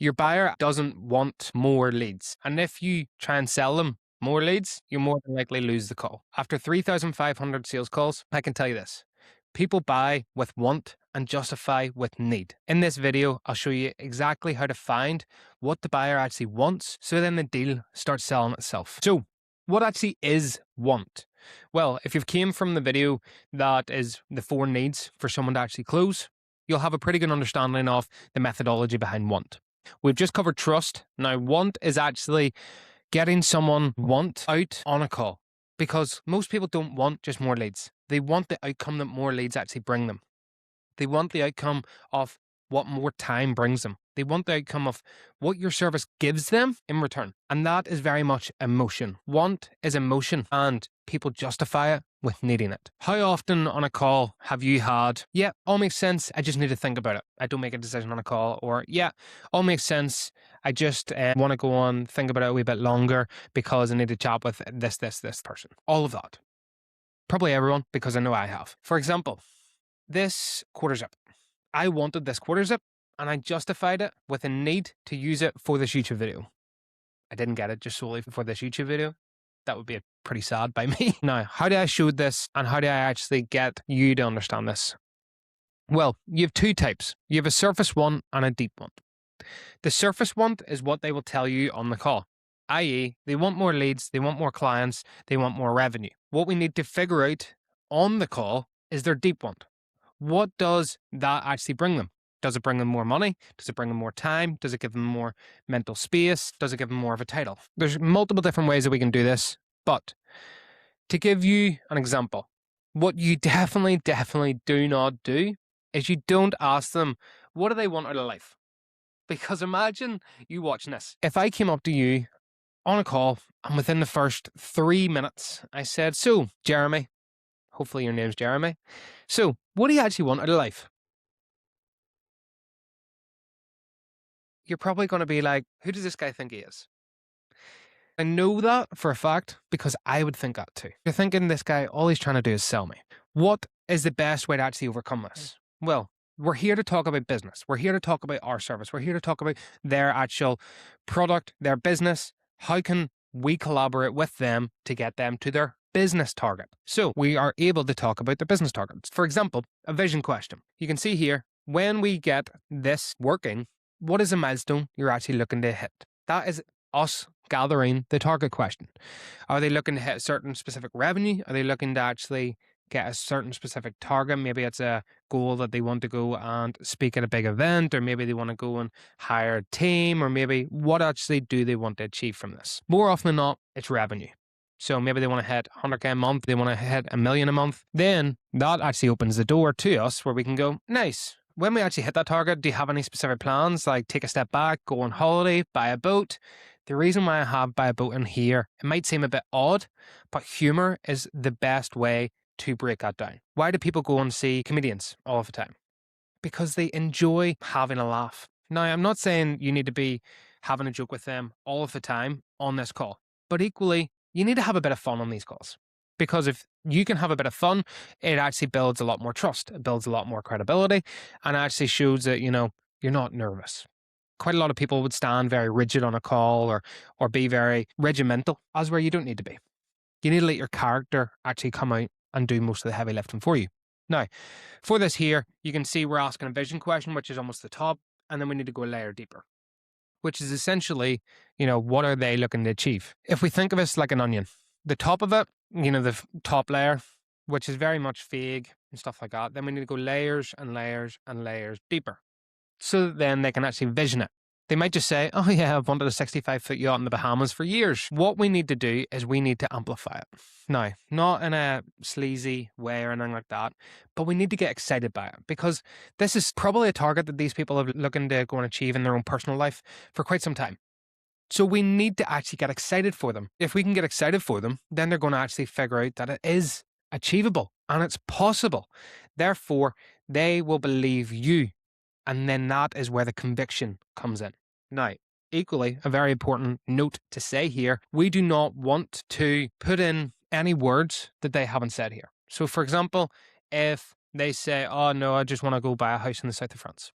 Your buyer doesn't want more leads. And if you try and sell them more leads, you more than likely lose the call. After 3,500 sales calls, I can tell you this. People buy with want and justify with need. In this video, I'll show you exactly how to find what the buyer actually wants, so then the deal starts selling itself. So, what actually is want? Well, if you've came from the video that is the 4 needs for someone to actually close, you'll have a pretty good understanding of the methodology behind want. We've just covered trust. Now, want is actually getting someone want out on a call, because most people don't want just more leads. They want the outcome that more leads actually bring them. They want the outcome of what more time brings them. They want the outcome of what your service gives them in return. And that is very much emotion. Want is emotion, and people justify it with needing it. How often on a call have you had, yeah, all makes sense, I just need to think about it. I don't make a decision on a call. Or, yeah, all makes sense, I just want to go on, think about it a wee bit longer because I need to chat with this person. All of that. Probably everyone, because I know I have. For example, this quarter zip. I wanted this quarter zip, and I justified it with a need to use it for this YouTube video. I didn't get it just solely for this YouTube video. That would be pretty sad by me. Now, how do I show this, and how do I actually get you to understand this? Well, you have 2 types. You have a surface want and a deep want. The surface want is what they will tell you on the call, i.e., they want more leads, they want more clients, they want more revenue. What we need to figure out on the call is their deep want. What does that actually bring them? Does it bring them more money? Does it bring them more time? Does it give them more mental space? Does it give them more of a title? There's multiple different ways that we can do this, but to give you an example, what you definitely do not do is you don't ask them, what do they want out of life? Because imagine you watching this. If I came up to you on a call and within the first 3 minutes, I said, so Jeremy, hopefully your name's Jeremy. So what do you actually want out of life? You're probably going to be like, who does this guy think he is? I know that for a fact because I would think that too. You're thinking this guy, all he's trying to do is sell me. What is the best way to actually overcome this? Well, we're here to talk about business. We're here to talk about our service. We're here to talk about their actual product, their business. How can we collaborate with them to get them to their business target? So we are able to talk about their business targets. For example, a vision question. You can see here, when we get this working, what is a milestone you're actually looking to hit? That is us gathering the target question. Are they looking to hit a certain specific revenue? Are they looking to actually get a certain specific target? Maybe it's a goal that they want to go and speak at a big event, or maybe they want to go and hire a team, or maybe what actually do they want to achieve from this? More often than not, it's revenue. So maybe they want to hit 100K a month, they want to hit 1 million a month. Then that actually opens the door to us where we can go, nice. When we actually hit that target, do you have any specific plans? Like take a step back, go on holiday, buy a boat? The reason why I have buy a boat in here, it might seem a bit odd, but humor is the best way to break that down. Why do people go and see comedians all of the time? Because they enjoy having a laugh. Now, I'm not saying you need to be having a joke with them all of the time on this call, but equally, you need to have a bit of fun on these calls. Because if you can have a bit of fun, it actually builds a lot more trust. It builds a lot more credibility, and actually shows that, you're not nervous. Quite a lot of people would stand very rigid on a call or be very regimental, as where you don't need to be. You need to let your character actually come out and do most of the heavy lifting for you. Now, for this here, you can see we're asking a vision question, which is almost the top, and then we need to go a layer deeper, which is essentially, what are they looking to achieve? If we think of it like an onion, the top of it, the top layer, which is very much vague and stuff like that, then we need to go layers and layers and layers deeper, so that then they can actually vision it. They might just say, oh yeah, I've wanted a 65-foot yacht in the Bahamas for years. What we need to do is we need to amplify it. Now, not in a sleazy way or anything like that, but we need to get excited by it, because this is probably a target that these people are looking to go and achieve in their own personal life for quite some time. So we need to actually get excited for them. If we can get excited for them, then they're going to actually figure out that it is achievable and it's possible. Therefore, they will believe you. And then that is where the conviction comes in. Now, equally, a very important note to say here, we do not want to put in any words that they haven't said here. So for example, if they say, oh no, I just want to go buy a house in the south of France,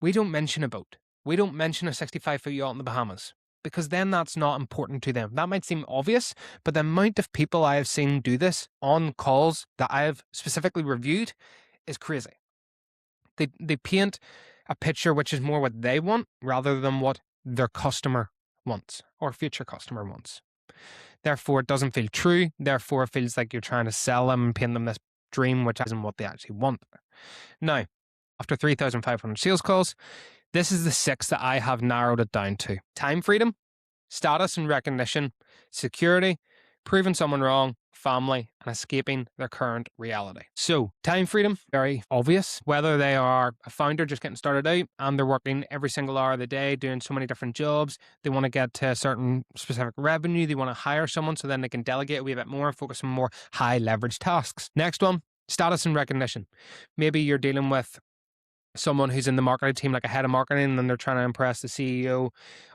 we don't mention a boat. We don't mention a 65-foot yacht in the Bahamas because then that's not important to them. That might seem obvious, but the amount of people I have seen do this on calls that I have specifically reviewed is crazy. They paint a picture which is more what they want rather than what their customer wants or future customer wants. Therefore, it doesn't feel true. Therefore, it feels like you're trying to sell them and paint them this dream, which isn't what they actually want. Now, after 3,500 sales calls, this is the 6 that I have narrowed it down to. Time freedom, status and recognition, security, proving someone wrong, family, and escaping their current reality. So, time freedom, very obvious. Whether they are a founder just getting started out and they're working every single hour of the day doing so many different jobs, they want to get to a certain specific revenue, they want to hire someone so then they can delegate a wee bit more and focus on more high leverage tasks. Next one, status and recognition. Maybe you're dealing with someone who's in the marketing team, like a head of marketing, and they're trying to impress the CEO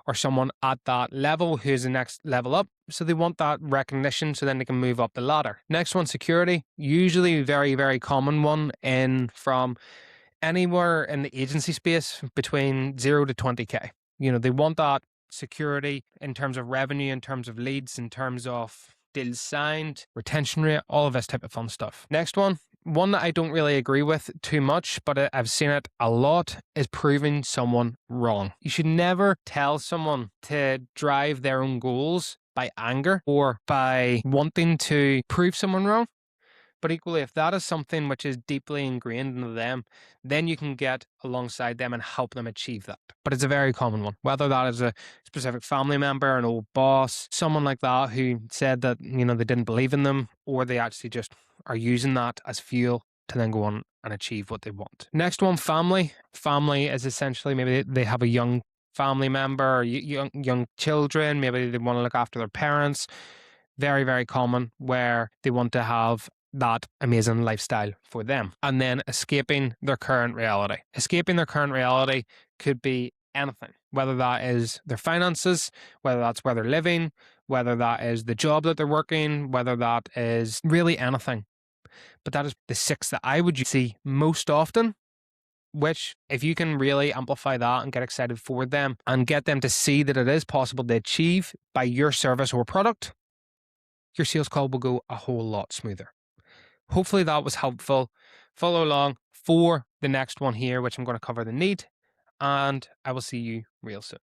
or someone at that level who's the next level up. So they want that recognition so then they can move up the ladder. Next one, security. Usually very, very common one from anywhere in the agency space between 0 to 20K. They want that security in terms of revenue, in terms of leads, in terms of deals signed, retention rate, all of this type of fun stuff. Next one that I don't really agree with too much, but I've seen it a lot, is proving someone wrong. You should never tell someone to drive their own goals by anger or by wanting to prove someone wrong. But equally, if that is something which is deeply ingrained into them, then you can get alongside them and help them achieve that. But it's a very common one, whether that is a specific family member, an old boss, someone like that who said that, they didn't believe in them, or they actually just are using that as fuel to then go on and achieve what they want. Next one, family. Family is essentially maybe they have a young family member or young children. Maybe they want to look after their parents. Very, very common where they want to have that amazing lifestyle for them. And then escaping their current reality. Escaping their current reality could be anything, whether that is their finances, whether that's where they're living, whether that is the job that they're working, whether that is really anything. But that is the 6 that I would see most often, which if you can really amplify that and get excited for them and get them to see that it is possible to achieve by your service or product, your sales call will go a whole lot smoother. Hopefully that was helpful. Follow along for the next one here, which I'm going to cover the need, and I will see you real soon.